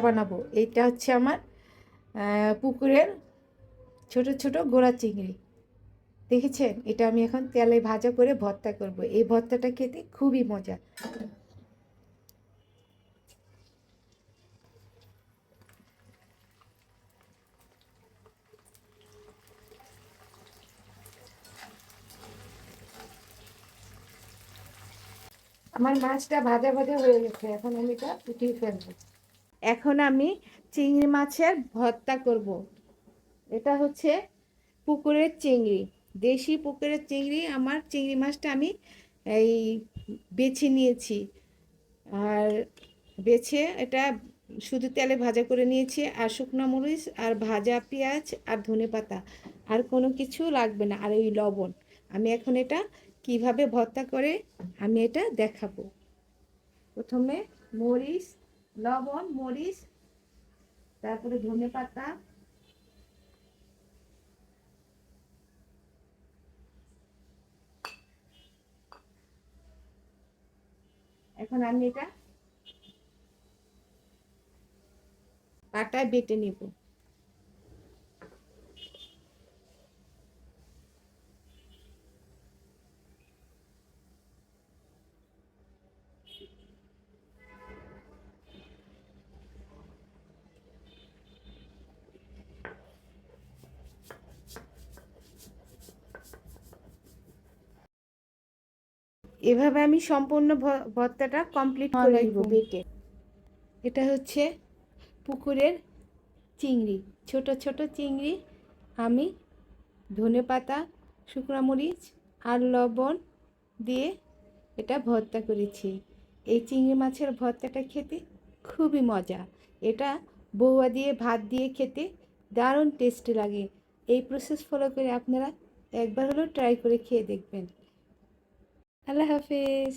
বানাবো। এইটা হচ্ছে আমার পুকুরের ছোট ছোট গোড়া চিংড়ি, দেখেছেন? এটা আমি এখন তেলে ভাজা করে ভর্তা করব। এই ভর্তাটা খেতে খুবই মজা। আমার মাছটা ভাজা ভাজা হয়ে গেছে, এখন আমি এটা উঠিয়ে ফেলবো। এখন আমি চিংড়ি মাছের ভর্তা করব। এটা হচ্ছে পুকুরের চিংড়ি, দেশি পুকুরের চিংড়ি। আমার চিংড়ি মাছটা আমি এই বেছে নিয়েছি, আর বেছে এটা শুধু তেলে ভাজা করে নিয়েছি, আর শুকনো মরিচ আর ভাজা পেঁয়াজ আর ধনেপাতা, আর কোনো কিছু লাগবে না, আর ওই লবণ। আমি এখন এটা কিভাবে ভর্তা করে আমি এটা দেখাবো। প্রথমে মরিচ, লবণ, মরিচ, তারপরে ধনেপাতা, এখন আমি এটা পাটায় বেটে নিব। এভাবে আমি সম্পূর্ণ ভর্তাটা কমপ্লিট করে নিব বেটে। এটা হচ্ছে পুকুরের চিংড়ি, ছোট ছোট চিংড়ি। আমি ধনেপাতা, শুকনো মরিচ আর লবণ দিয়ে এটা ভর্তা করেছি। এই চিংড়ি মাছের ভর্তাটা খেতে খুবই মজা। এটা বউয়া দিয়ে ভাত দিয়ে খেতে দারুণ টেস্টি লাগে। এই প্রসেস ফলো করে আপনারা একবার হলেও ট্রাই করে খেয়ে দেখবেন। আল্লাহ হাফেজ।